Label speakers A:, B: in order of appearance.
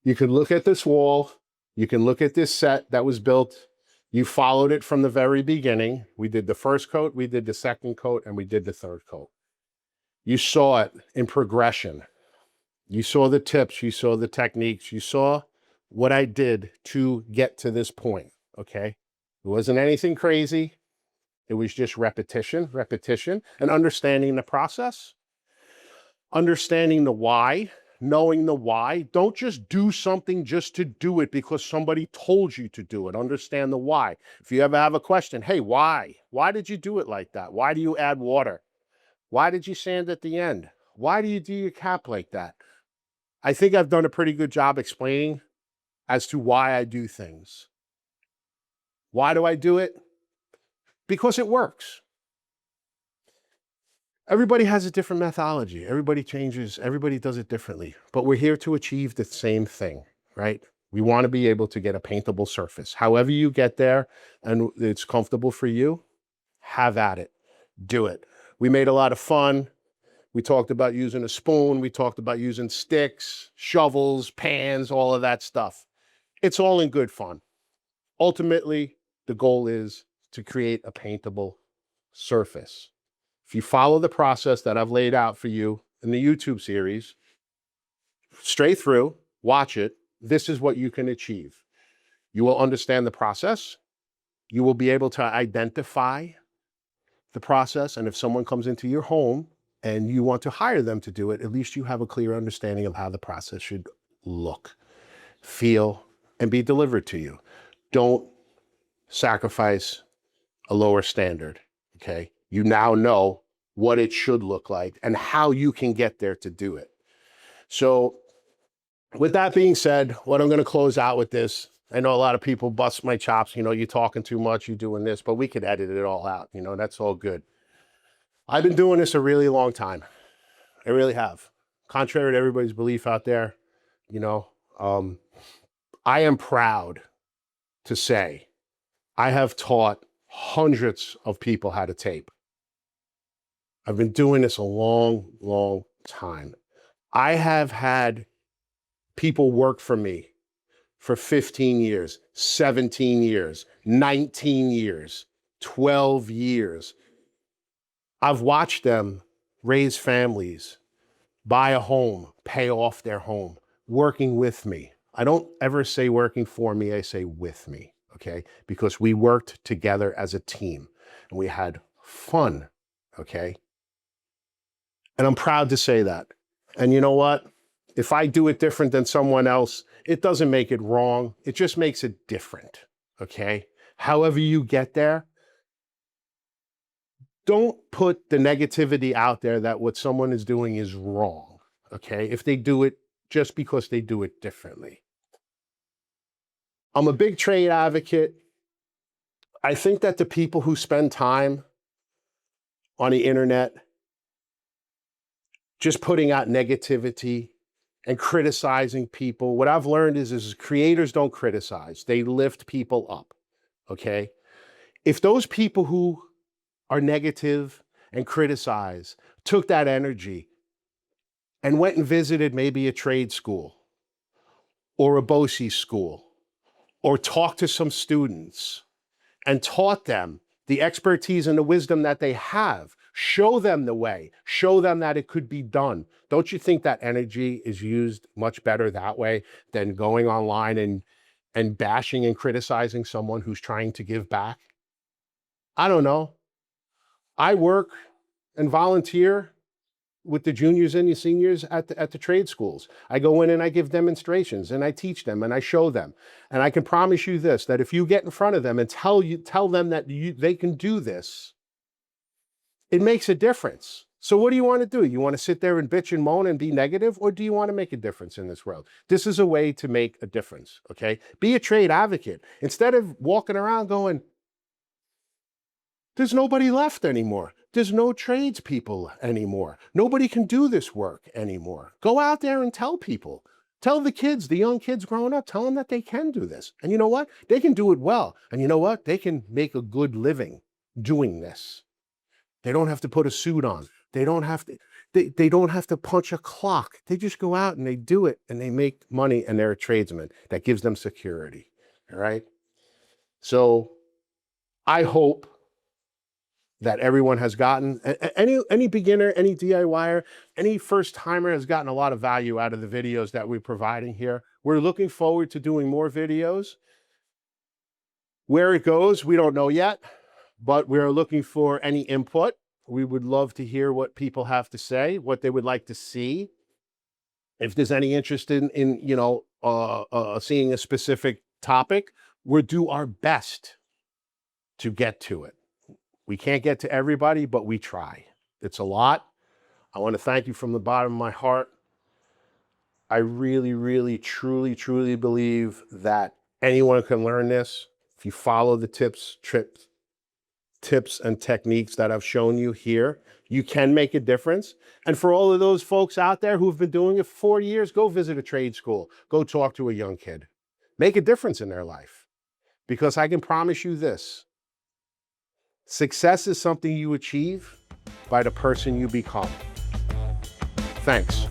A: You can look at this wall. You can look at this set that was built. You followed it from the very beginning. We did the first coat, we did the second coat, and we did the third coat. You saw it in progression. You saw the tips, you saw the techniques, you saw what I did to get to this point, okay? It wasn't anything crazy. It was just repetition, and understanding the process, understanding the why, knowing the why. Don't just do something just to do it because somebody told you to do it. Understand the why. If you ever have a question, hey, why? Why did you do it like that? Why do you add water? Why did you sand at the end? Why do you do your cap like that? I think I've done a pretty good job explaining as to why I do things. Why do I do it? Because it works. Everybody has a different methodology. Everybody changes, everybody does it differently, but we're here to achieve the same thing, right? We want to be able to get a paintable surface. However you get there and it's comfortable for you, have at it, do it. We made a lot of fun. We talked about using a spoon. We talked about using sticks, shovels, pans, all of that stuff. It's all in good fun. Ultimately, the goal is to create a paintable surface. If you follow the process that I've laid out for you in the YouTube series, straight through, watch it, this is what you can achieve. You will understand the process. You will be able to identify the process. And if someone comes into your home and you want to hire them to do it, at least you have a clear understanding of how the process should look, feel, and be delivered to you. Don't sacrifice a lower standard, okay? You now know what it should look like and how you can get there to do it. So with that being said, what I'm going to close out with this, I know a lot of people bust my chops, you're talking too much, you're doing this, but we could edit it all out, that's all good. I've been doing this a really long time. I really have. Contrary to everybody's belief out there, I am proud to say I have taught hundreds of people how to tape. I've been doing this a long, long time. I have had people work for me for 15 years, 17 years, 19 years, 12 years. I've watched them raise families, buy a home, pay off their home, working with me. I don't ever say working for me, I say with me, okay? Because we worked together as a team and we had fun, okay? And I'm proud to say that. And you know what? If I do it different than someone else, it doesn't make it wrong. It just makes it different, okay? However you get there, don't put the negativity out there that what someone is doing is wrong, okay? If they do it just because they do it differently. I'm a big trade advocate. I think that the people who spend time on the internet just putting out negativity and criticizing people, what I've learned is creators don't criticize. They lift people up, okay? If those people who are negative and criticize took that energy and went and visited maybe a trade school or a BOCES school or talked to some students and taught them the expertise and the wisdom that they have, show them the way, show them that it could be done. Don't you think that energy is used much better that way than going online and bashing and criticizing someone who's trying to give back? I don't know. I work and volunteer with the juniors and the seniors at the trade schools. I go in and I give demonstrations and I teach them and I show them. And I can promise you this, that if you get in front of them and tell them that they can do this, it makes a difference. So what do you want to do? You want to sit there and bitch and moan and be negative, or do you want to make a difference in this world? This is a way to make a difference, okay? Be a trade advocate. Instead of walking around going, there's nobody left anymore. There's no tradespeople anymore. Nobody can do this work anymore. Go out there and tell people. Tell the kids, the young kids growing up, tell them that they can do this. And you know what? They can do it well. And you know what? They can make a good living doing this. They don't have to put a suit on. They don't have to. they don't have to punch a clock. They just go out and they do it and they make money and they're a tradesman. That gives them security. All right. So I hope that everyone has gotten, any beginner, any DIYer, any first timer has gotten a lot of value out of the videos that we're providing here. We're looking forward to doing more videos. Where it goes, we don't know yet, but we're looking for any input. We would love to hear what people have to say, what they would like to see. If there's any interest in you know, seeing a specific topic, we'll do our best to get to it. We can't get to everybody, but we try. It's a lot. I want to thank you from the bottom of my heart. I really, really, truly, truly believe that anyone can learn this. If you follow the tips and techniques that I've shown you here, you can make a difference. And for all of those folks out there who've been doing it for 4 years, go visit a trade school. Go talk to a young kid. Make a difference in their life. Because I can promise you this, success is something you achieve by the person you become. Thanks.